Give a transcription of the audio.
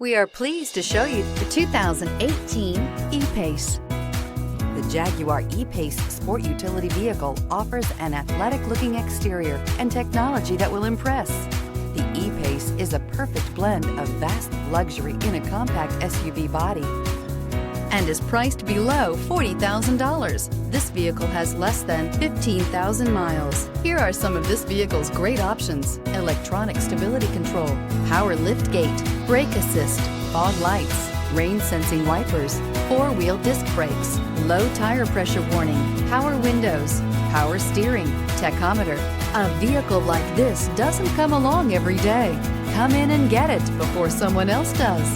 We are pleased to show you the 2018 E-Pace. The Jaguar E-Pace sport utility vehicle offers an athletic-looking exterior and technology that will impress. The E-Pace is a perfect blend of vast luxury in a compact SUV body and is priced below $40,000. This vehicle has less than 15,000 miles. Here are some of this vehicle's great options: electronic stability control, power liftgate, brake assist, fog lights, rain sensing wipers, four-wheel disc brakes, low tire pressure warning, power windows, power steering, tachometer. A vehicle like this doesn't come along every day. Come in and get it before someone else does.